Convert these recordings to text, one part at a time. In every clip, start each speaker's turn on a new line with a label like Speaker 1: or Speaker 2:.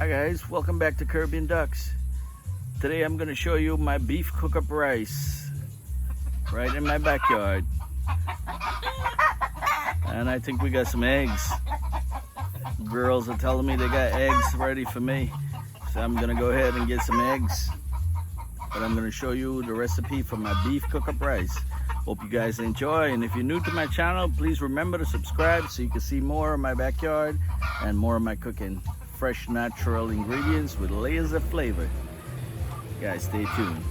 Speaker 1: Hi guys, welcome back to Caribbean Ducks. Today I'm going to show you my beef cook-up rice right in my backyard. And I think we got some eggs. Girls are telling me they got eggs ready for me. So I'm going to go ahead and get some eggs. But I'm going to show you the recipe for my beef cook-up rice. Hope you guys enjoy, and if you're new to my channel, please remember to subscribe so you can see more of my backyard and more of my cooking. Fresh, natural ingredients with layers of flavor. Guys, stay tuned.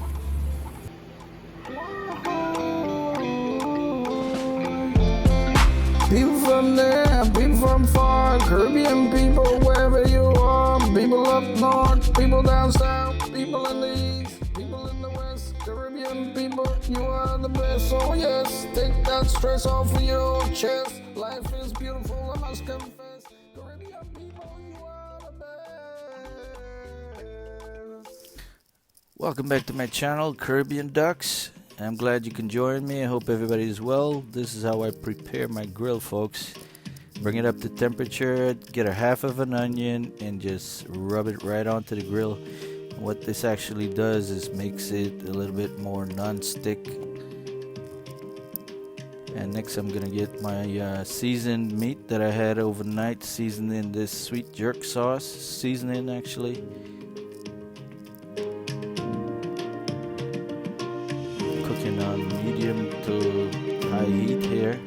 Speaker 2: People from there, people from far, Caribbean people wherever you are, people up north, people down south, people in the east, people in the west, Caribbean people, you are the best. So yes, take that stress off of your chest. Life is beautiful, I must confess. Caribbean people, you are the best.
Speaker 1: Welcome back to my channel, Caribbean Ducks. I'm glad you can join me. I hope everybody is well. This is how I prepare my grill, folks. Bring it up to temperature, get a half of an onion, and just rub it right onto the grill. And what this actually does is makes it a little bit more non-stick. And next I'm gonna get my seasoned meat that I had overnight, seasoned in this sweet jerk sauce, seasoning actually. Cooking on medium to high heat here,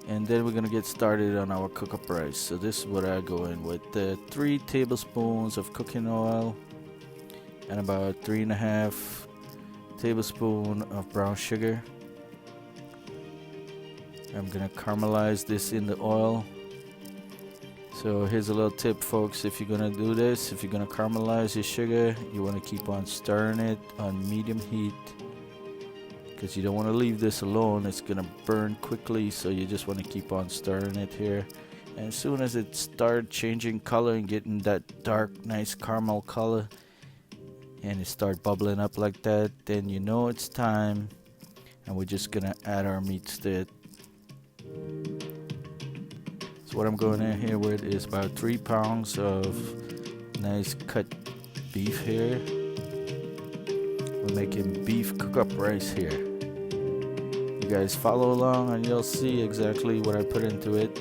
Speaker 1: and then we're gonna get started on our cook-up rice. So this is what I go in with: 3 tablespoons of cooking oil and about 3.5 tablespoons of brown sugar. I'm gonna caramelize this in the oil. So here's a little tip, folks. If you're gonna do this, if you're gonna caramelize your sugar, you want to keep on stirring it on medium heat, because you don't want to leave this alone. It's gonna burn quickly, so you just want to keep on stirring it here. And as soon as it starts changing color and getting that dark, nice caramel color, and it start bubbling up like that, then you know it's time, and we're just gonna add our meats to it. So what I'm going in here with is about 3 pounds of nice cut beef here. We're making beef cook-up rice here. You guys follow along and you'll see exactly what I put into it.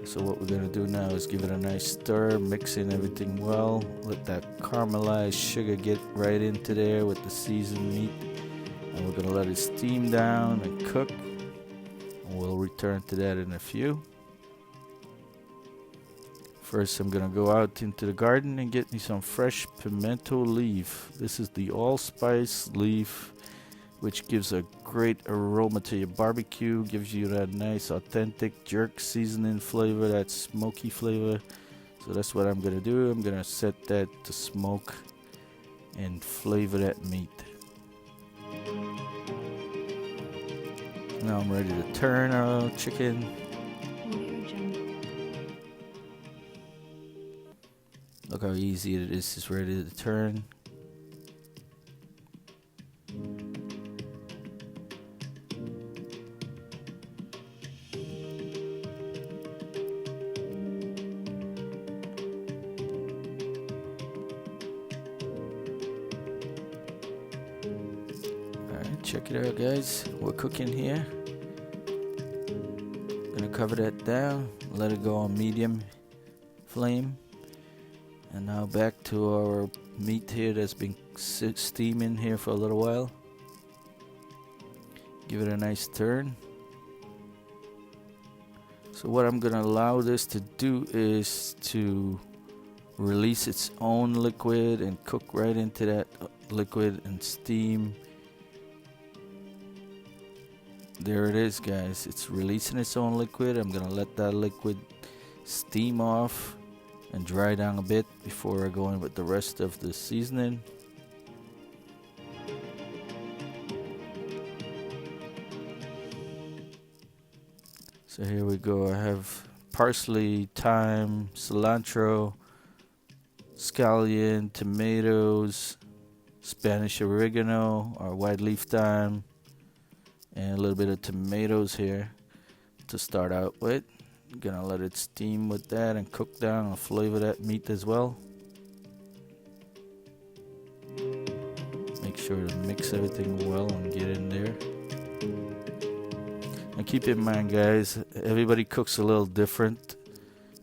Speaker 1: So what we're gonna do now is give it a nice stir, mixing everything well. Let that caramelized sugar get right into there with the seasoned meat. And we're gonna let it steam down and cook. We'll return to that in a few. First, I'm gonna go out into the garden and get me some fresh pimento leaf. This is the allspice leaf, which gives a great aroma to your barbecue, gives you that nice authentic jerk seasoning flavor, that smoky flavor. So that's what I'm gonna do. I'm gonna set that to smoke and flavor that meat. Now I'm ready to turn our chicken. Look how easy it is. It's ready to turn. Alright, check it out, guys. We're cooking here. Gonna cover that down, let it go on medium flame. And now back to our meat here that's been steaming here for a little while. Give it a nice turn. So what I'm gonna allow this to do is to release its own liquid and cook right into that liquid and steam. There it is, guys. It's releasing its own liquid. I'm gonna let that liquid steam off and dry down a bit before I go in with the rest of the seasoning. So here we go. I have parsley, thyme, cilantro, scallion, tomatoes, Spanish oregano or white leaf thyme, and a little bit of tomatoes here to start out with. Gonna let it steam with that and cook down and flavor that meat as well. Make sure to mix everything well and get in there. And keep in mind, guys, everybody cooks a little different.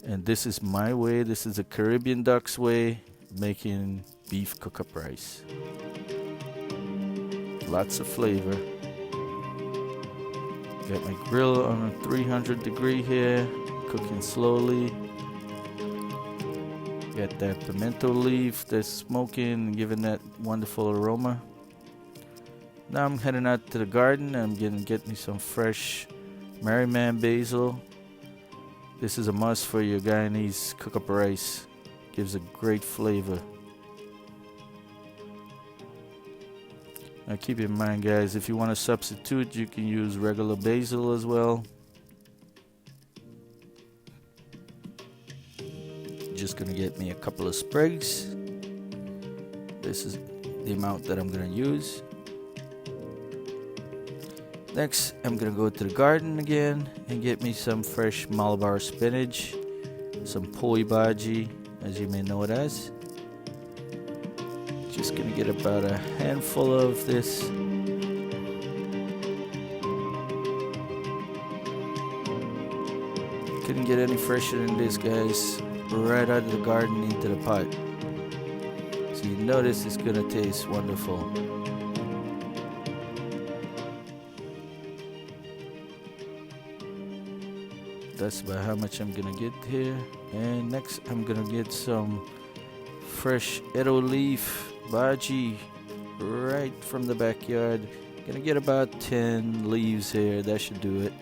Speaker 1: And this is my way. This is the Caribbean Ducks way, making beef cook-up rice. Lots of flavor. Got my grill on a 300 degree here, cooking slowly. Got that pimento leaf that's smoking, giving that wonderful aroma. Now I'm heading out to the garden. I'm gonna get me some fresh Merryman basil. This is a must for your Guyanese cook-up rice. Gives a great flavor. Now keep in mind, guys, if you want to substitute, you can use regular basil as well. Just gonna get me a couple of sprigs. This is the amount that I'm gonna use. Next, I'm gonna go to the garden again and get me some fresh Malabar spinach, some poi bhaji, as you may know it as. Just gonna get about a handful of this. Couldn't get any fresher than this, guys. Right out of the garden into the pot. So you notice it's gonna taste wonderful. That's about how much I'm gonna get here. And next I'm gonna get some fresh edo leaf bhaji right from the backyard. Gonna get about 10 leaves here. That should do it.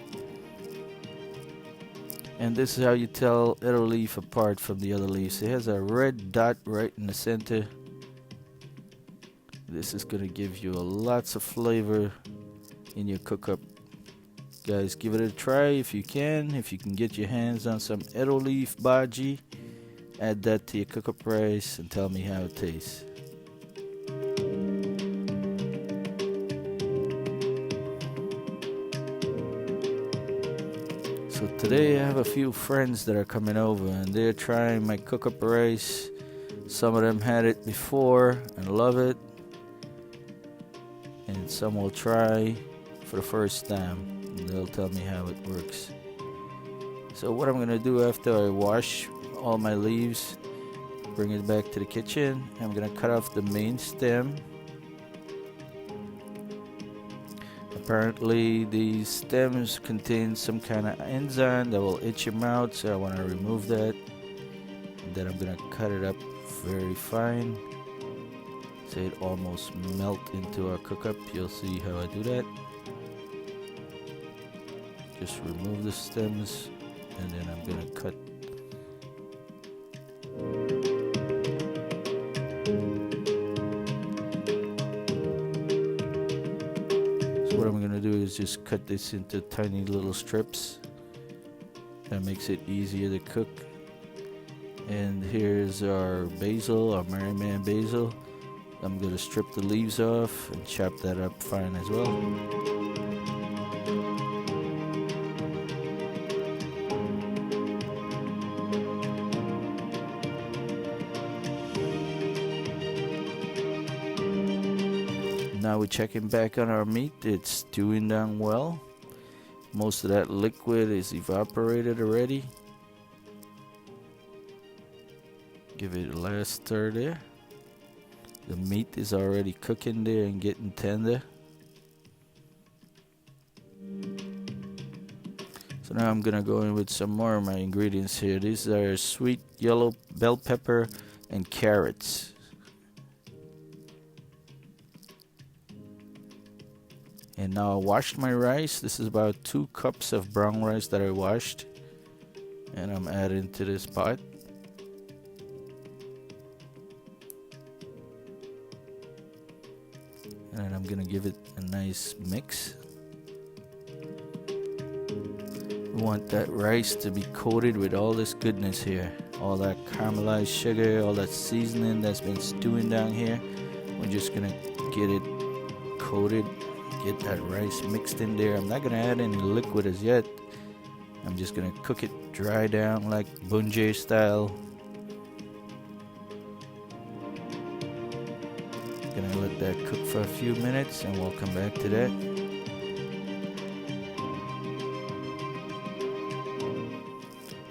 Speaker 1: And this is how you tell edo leaf apart from the other leaves. It has a red dot right in the center. This is gonna give you lots of flavor in your cook-up. Guys, give it a try if you can. If you can get your hands on some edo leaf bhaji, add that to your cook-up rice and tell me how it tastes. So today I have a few friends that are coming over and they're trying my cook-up rice. Some of them had it before and love it, and some will try for the first time. They'll tell me how it works. So what I'm gonna do after I wash all my leaves, bring it back to the kitchen, I'm gonna cut off the main stem. Apparently these stems contain some kind of enzyme that will itch your mouth, so I want to remove that. And then I'm gonna cut it up very fine so it almost melt into our cook-up. You'll see how I do that. Just remove the stems and then I'm gonna cut. So what I'm gonna do is just cut this into tiny little strips. That makes it easier to cook. And here's our basil, our Merryman basil. I'm gonna strip the leaves off and chop that up fine as well. Now we're checking back on our meat. It's stewing down well. Most of that liquid is evaporated already. Give it a last stir there. The meat is already cooking there and getting tender. So now I'm gonna go in with some more of my ingredients here. These are sweet yellow bell pepper and carrots. And now I washed my rice. This is about 2 cups of brown rice that I washed. And I'm adding to this pot. And I'm gonna give it a nice mix. We want that rice to be coated with all this goodness here. All that caramelized sugar, all that seasoning that's been stewing down here. We're just gonna get it coated. Get that rice mixed in there. I'm not gonna add any liquid as yet. I'm just gonna cook it dry down like bunjay style. Gonna let that cook for a few minutes and we'll come back to that.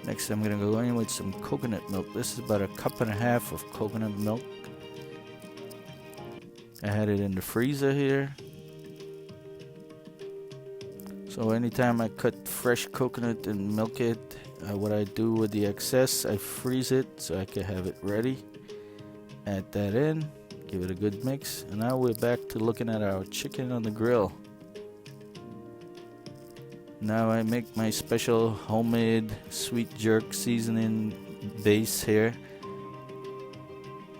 Speaker 1: Next I'm gonna go in with some coconut milk. This is about 1.5 cups of coconut milk. I had it in the freezer here. So anytime I cut fresh coconut and milk it, what I do with the excess, I freeze it so I can have it ready. Add that in, give it a good mix, and now we're back to looking at our chicken on the grill. Now I make my special homemade sweet jerk seasoning base here,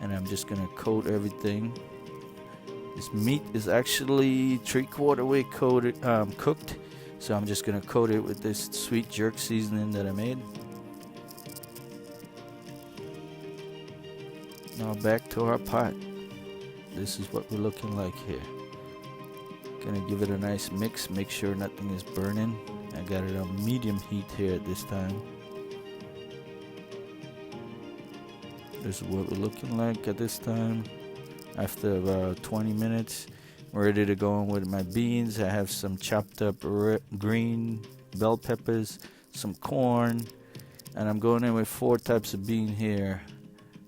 Speaker 1: and I'm just gonna coat everything. This meat is actually 3/4 way cooked. So I'm just gonna coat it with this sweet jerk seasoning that I made. Now back to our pot. This is what we're looking like here. Gonna give it a nice mix, make sure nothing is burning. I got it on medium heat here at this time. This is what we're looking like at this time. After about 20 minutes, I'm ready to go in with my beans. I have some chopped up green bell peppers, some corn, and I'm going in with 4 types of bean here.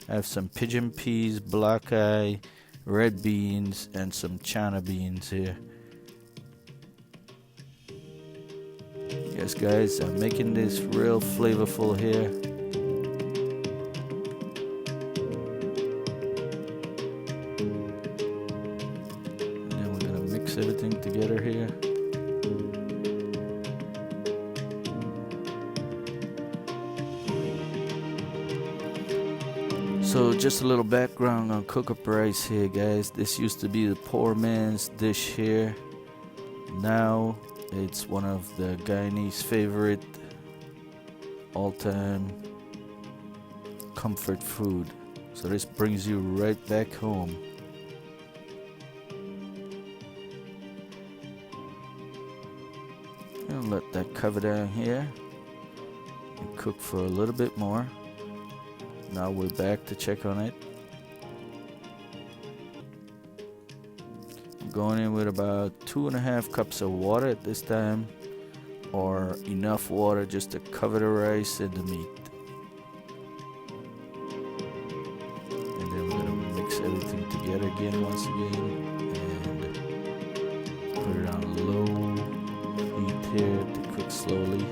Speaker 1: I have some pigeon peas, black eye, red beans, and some chana beans here. Yes guys, I'm making this real flavorful here. Everything together here. So just a little background on cook-up rice here, guys. This used to be the poor man's dish here. Now it's one of the Guyanese favorite all-time comfort food. So this brings you right back home. And let that cover down here and cook for a little bit more. Now we're back to check on it. I'm going in with about 2.5 cups of water at this time, or enough water just to cover the rice and the meat. And then we're gonna mix everything together again once again and put it on low here to cook slowly.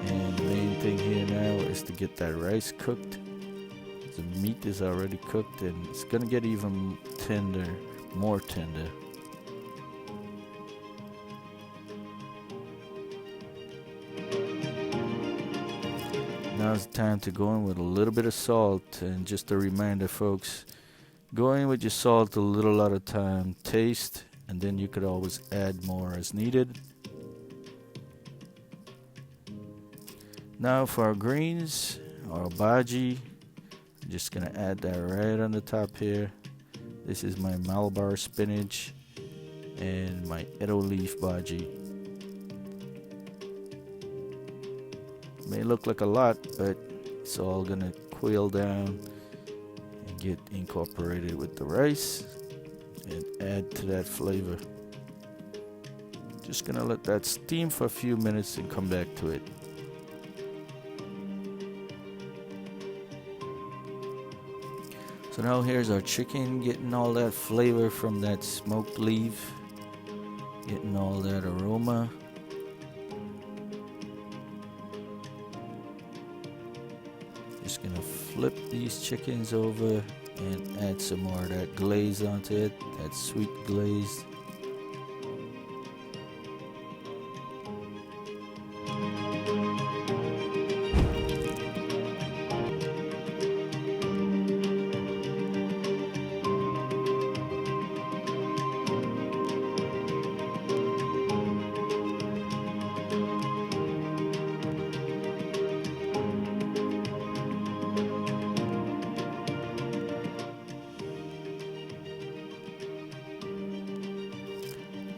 Speaker 1: And the main thing here now is to get that rice cooked. The meat is already cooked and it's gonna get even tender, more tender. Now it's time to go in with a little bit of salt. And just a reminder, folks, go in with your salt a little at a time, taste, and then you could always add more as needed. Now for our greens, our bhaji, I'm just gonna add that right on the top here. This is my Malabar spinach and my Edo leaf bhaji. May look like a lot, but it's all gonna cool down and get incorporated with the rice and add to that flavor. Just gonna let that steam for a few minutes and come back to it. So now here's our chicken, getting all that flavor from that smoked leaf, getting all that aroma. Just gonna flip these chickens over and add some more of that glaze onto it, that sweet glaze.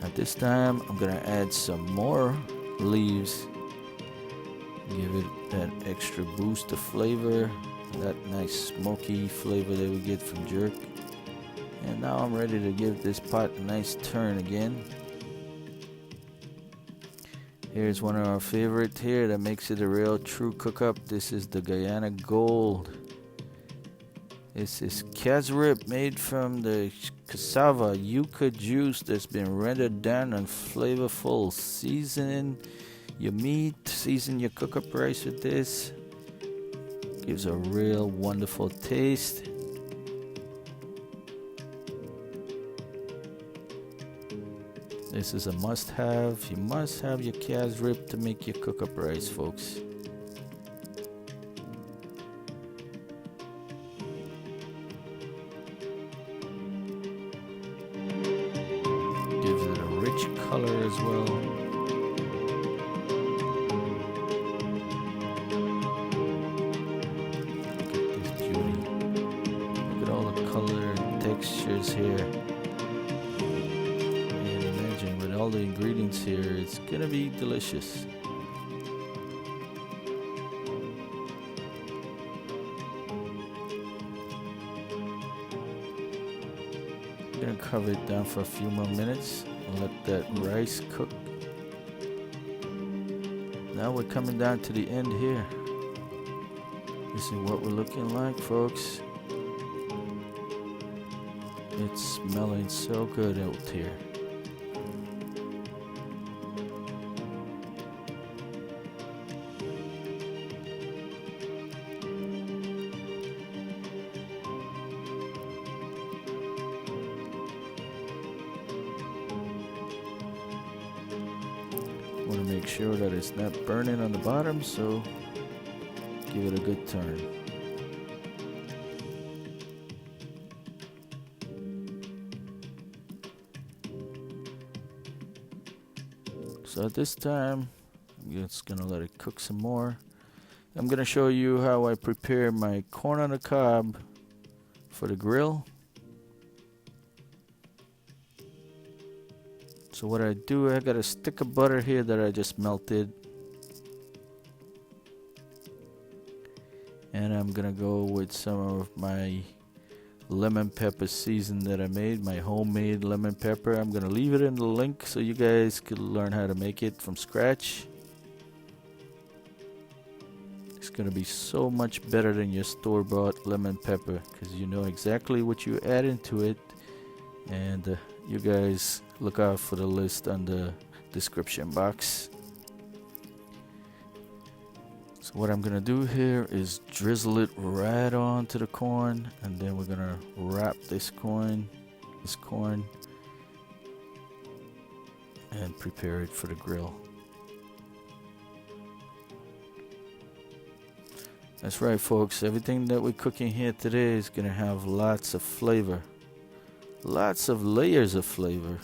Speaker 1: At this time, I'm gonna add some more leaves that extra boost of flavor, that nice smoky flavor that we get from jerk. And now I'm ready to give this pot a nice turn again. Here's one of our favorites here that makes it a real true cook up. This is the Guyana Gold. This is casrip made from the cassava yucca juice that's been rendered down and flavorful. Season your meat, season your cook up rice with this. Gives a real wonderful taste. This is a must-have. You must have your casrip to make your cook up rice, folks. Gives it a rich color as well. Look at this beauty. Look at all the color and textures here. And imagine with all the ingredients here, it's gonna be delicious. Gonna cover it down for a few more minutes and let that rice cook. Now we're coming down to the end here. This is what we're looking like, folks. It's smelling so good out here. Want to make sure that it's not burning on the bottom, so give it a good turn. So at this time, I'm just gonna let it cook some more. I'm gonna show you how I prepare my corn on the cob for the grill. So what I do, I got a stick of butter here that I just melted. And I'm gonna go with some of my lemon pepper season that I made, my homemade lemon pepper. I'm gonna leave it in the link so you guys could learn how to make it from scratch. It's gonna be so much better than your store-bought lemon pepper because you know exactly what you add into it. And you guys look out for the list on the description box. So what I'm gonna do here is drizzle it right onto the corn, and then we're gonna wrap this corn and prepare it for the grill. That's right, folks. Everything that we're cooking here today is gonna have lots of flavor. Lots of layers of flavor.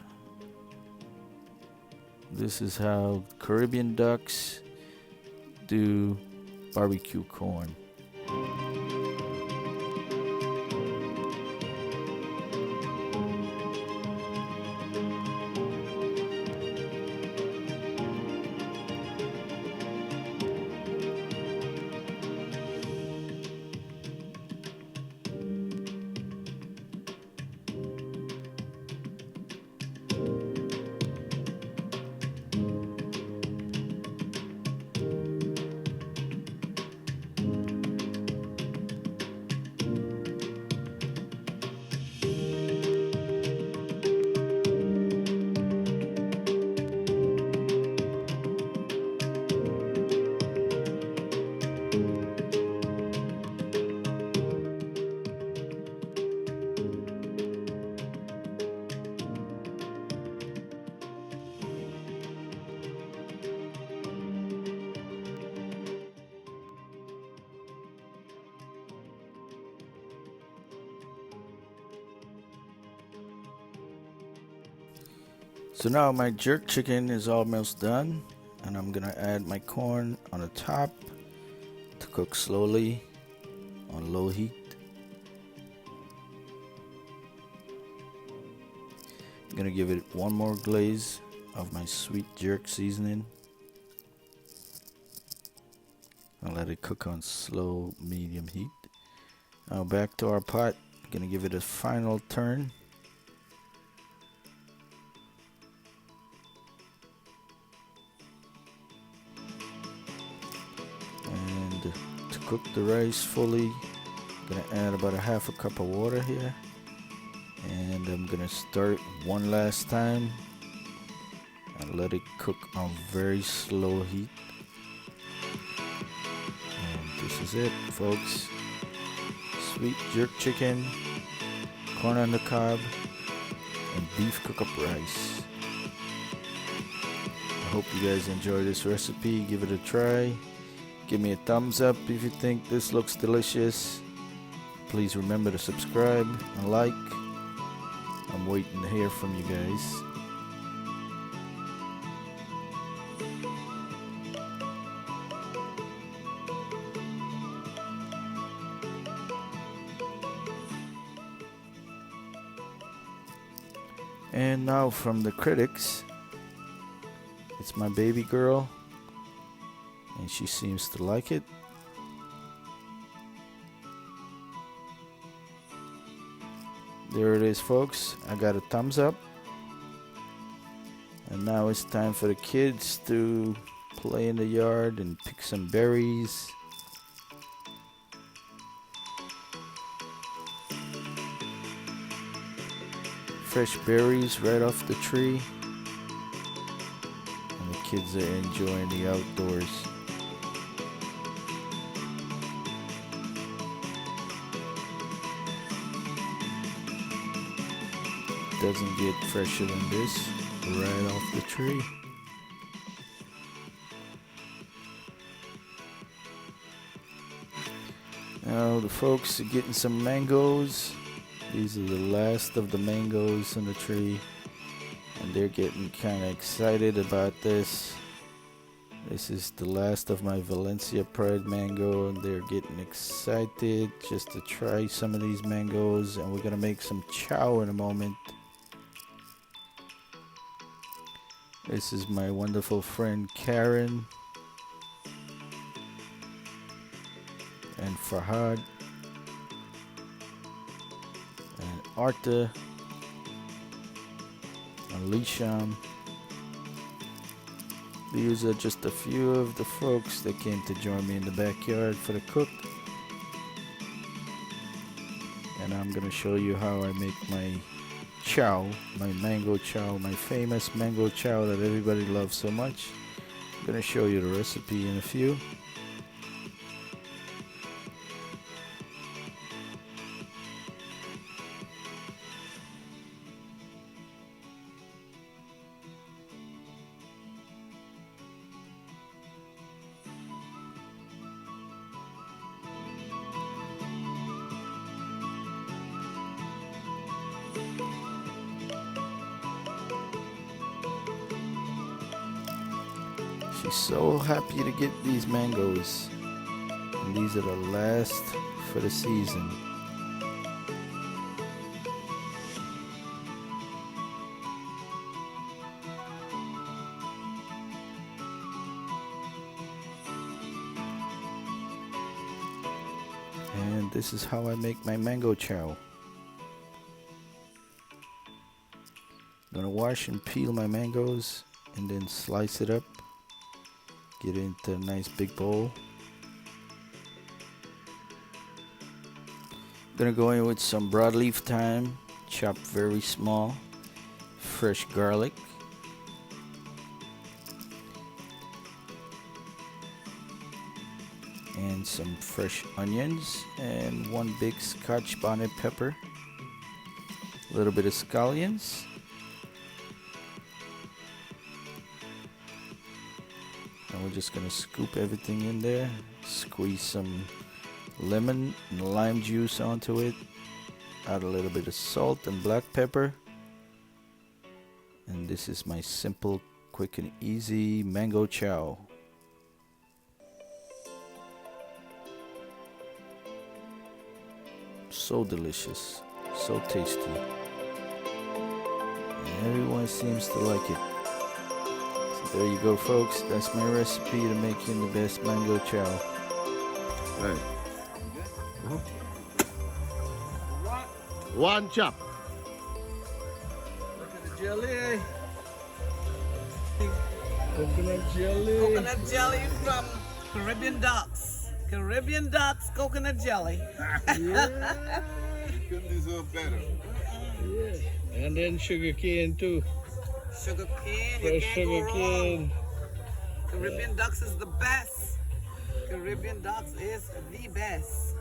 Speaker 1: This is how Caribbean ducks do barbecue corn. So now my jerk chicken is almost done, and I'm gonna add my corn on the top to cook slowly on low heat. I'm gonna give it one more glaze of my sweet jerk seasoning. and let it cook on slow medium heat. Now back to our pot. Gonna give it a final turn. And to cook the rice fully, gonna add about a half a cup of water here. And I'm gonna start one last time and let it cook on very slow heat. And this is it, folks. Sweet jerk chicken, corn on the cob, and beef cook-up rice. I hope you guys enjoy this recipe. Give it a try. Give me a thumbs up if you think this looks delicious. Please remember to subscribe and like. I'm waiting to hear from you guys. And now from the critics, it's my baby girl, and she seems to like it. There it is, folks. I got a thumbs up. And now it's time for the kids to play in the yard and pick some berries. Fresh berries right off the tree. And the kids are enjoying the outdoors. Doesn't get fresher than this, right off the tree. Now the folks are getting some mangoes. These are the last of the mangoes on the tree, and they're getting kind of excited about this. This is the last of my Valencia Pride mango, and they're getting excited just to try some of these mangoes, and we're gonna make some chow in a moment. This is my wonderful friend Karen and Farhad and Arta and Lisham. These are just a few of the folks that came to join me in the backyard for the cook. And I'm gonna show you how I make my chow, my mango chow, my famous mango chow that everybody loves so much. I'm gonna show you the recipe in a few. She's so happy to get these mangoes, and these are the last for the season. And this is how I make my mango chow. I'm gonna wash and peel my mangoes and then slice it up. Get it into a nice big bowl. Gonna go in with some broadleaf thyme, chopped very small, fresh garlic, and some fresh onions, and one big Scotch bonnet pepper, a little bit of scallions, and we're just gonna scoop everything in there, squeeze some lemon and lime juice onto it, add a little bit of salt and black pepper, and this is my simple, quick and easy mango chow. So delicious, so tasty, and everyone seems to like it. So there you go, folks. That's my recipe to making the best mango chow.
Speaker 2: Right. One chop.
Speaker 1: Look at the jelly. Coconut jelly.
Speaker 3: Coconut jelly from Caribbean Docks. Caribbean Docks coconut jelly.
Speaker 1: Yeah.
Speaker 4: Couldn't deserve better.
Speaker 1: Yeah. And then sugar cane too.
Speaker 3: Sugar cane, you
Speaker 1: Fresh
Speaker 3: can't go
Speaker 1: sugar
Speaker 3: wrong.
Speaker 1: cane.
Speaker 3: Caribbean Docks is the best. Caribbean Docks is the best.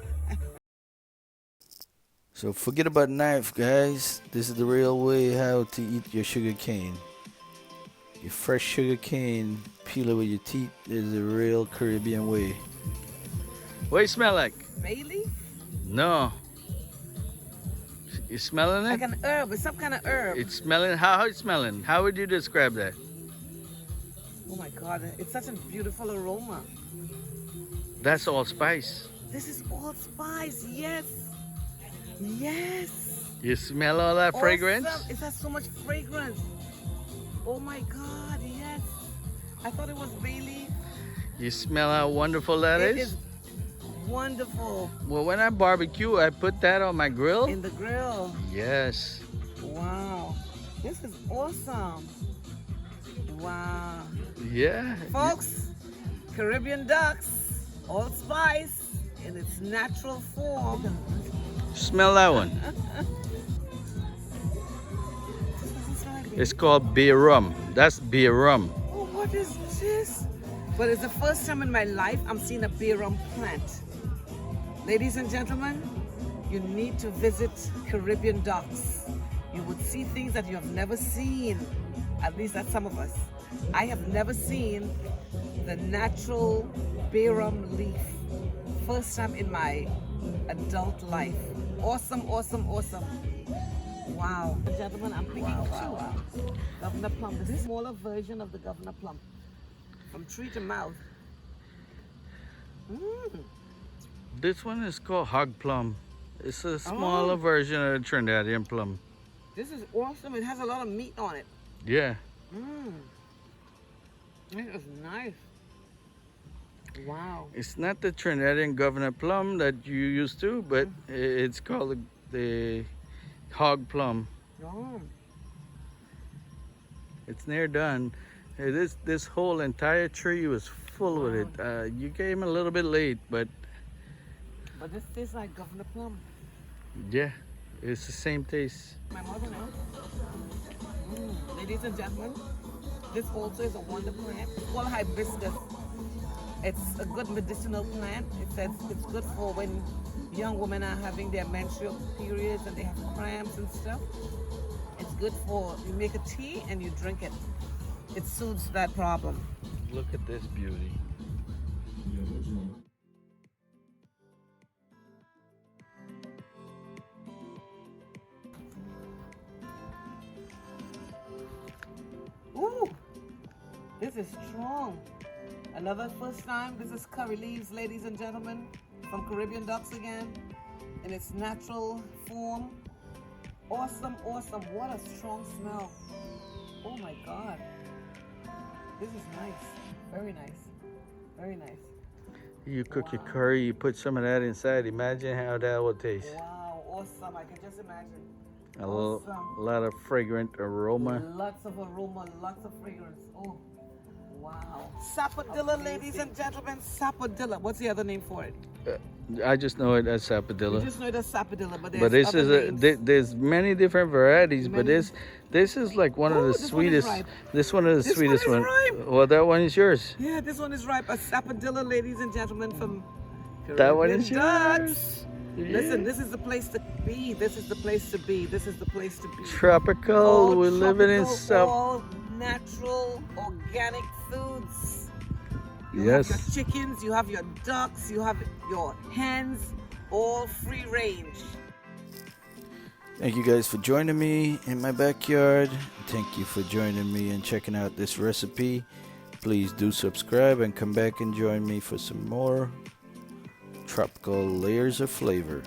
Speaker 1: So forget about knife, guys. This is the real way how to eat your sugar cane. Your fresh sugar cane, peel it with your teeth, is the real Caribbean way. What it smell like?
Speaker 3: Bailey?
Speaker 1: No. You smelling
Speaker 3: Like
Speaker 1: it?
Speaker 3: an herb, it's some kind of herb.
Speaker 1: It's smelling. How it's smelling? How would you describe that?
Speaker 3: Oh my God, it's such a beautiful aroma.
Speaker 1: That's all spice.
Speaker 3: This is all spice, yes. Yes.
Speaker 1: You smell all that fragrance?
Speaker 3: Awesome. It has so much fragrance. Oh my God, yes. I thought it was Bailey.
Speaker 1: You smell how wonderful that
Speaker 3: It
Speaker 1: is?
Speaker 3: is wonderful.
Speaker 1: Well, when I barbecue, I put that on my grill.
Speaker 3: In the grill.
Speaker 1: Yes.
Speaker 3: Wow. This is awesome. Wow.
Speaker 1: Yeah.
Speaker 3: Folks, Caribbean Ducks, all spice in its natural form.
Speaker 1: Smell that one. It's called beer rum. That's beer rum.
Speaker 3: Oh, what is this? But it's the first time in my life I'm seeing a beer rum plant. Ladies and gentlemen, you need to visit Caribbean Docks. You would see things that you have never seen. At least that's some of us. I have never seen the natural beer rum leaf. First time in my adult life. Awesome, awesome, awesome. Wow. Gentlemen, I'm picking Governor Plum, the smaller version of the Governor Plum. From tree to mouth. Mm.
Speaker 1: This one is called hog plum. It's a smaller version of the Trinidadian plum.
Speaker 3: This is awesome. It has a lot of meat on it.
Speaker 1: Yeah.
Speaker 3: Mmm. It is nice. Wow.
Speaker 1: It's not the Trinidadian Governor plum that you used to, but it's called the hog plum.
Speaker 3: Oh.
Speaker 1: It's near done. This whole entire tree was full with it. You came a little bit late, but
Speaker 3: But this tastes like Governor Plum.
Speaker 1: yeah, it's the same taste.
Speaker 3: My mother knows. Ladies and gentlemen, this also is a wonder plant. It's called hibiscus. It's a good medicinal plant. It says it's good for when young women are having their menstrual periods and they have cramps and stuff. It's good for, you make a tea and you drink it. It soothes that problem.
Speaker 1: Look at this beauty.
Speaker 3: Ooh, this is strong. Another first time. This is curry leaves, ladies and gentlemen, from Caribbean Ducks again, in its natural form. Awesome, awesome. What a strong smell. Oh my God. This is nice. Very nice. Very nice.
Speaker 1: You cook your curry, you put some of that inside. Imagine how that would taste.
Speaker 3: Wow, awesome. I can just imagine.
Speaker 1: A
Speaker 3: Awesome.
Speaker 1: lot of fragrant aroma.
Speaker 3: Lots of aroma, lots of fragrance. Oh, wow. Sapodilla, ladies and gentlemen, sapodilla. What's the other name for it?
Speaker 1: I just know it as
Speaker 3: You
Speaker 1: sapodilla.
Speaker 3: just know it as sapodilla, but there's
Speaker 1: But this
Speaker 3: other
Speaker 1: is
Speaker 3: names.
Speaker 1: there's many different varieties, but
Speaker 3: Many.
Speaker 1: this is like one of
Speaker 3: Ooh,
Speaker 1: the
Speaker 3: this one is
Speaker 1: sweetest.
Speaker 3: ripe.
Speaker 1: This one is the
Speaker 3: This one
Speaker 1: sweetest
Speaker 3: is
Speaker 1: one.
Speaker 3: ripe.
Speaker 1: Well, that one is yours.
Speaker 3: Yeah, this one is ripe. A sapodilla, ladies and gentlemen, from
Speaker 1: That one
Speaker 3: Caribbean
Speaker 1: is
Speaker 3: Ducks.
Speaker 1: yours.
Speaker 3: Listen,
Speaker 1: Yeah.
Speaker 3: this is the place to be. This is the place to be. This is the place to be.
Speaker 1: Tropical.
Speaker 3: All
Speaker 1: We're living in
Speaker 3: tropical,
Speaker 1: South.
Speaker 3: all natural, organic foods. You
Speaker 1: Yes.
Speaker 3: have your chickens, you have your ducks, you have your hens, all free range.
Speaker 1: Thank you guys for joining me in my backyard. Thank you for joining me and checking out this recipe. Please do subscribe and come back and join me for some more tropical layers of flavor.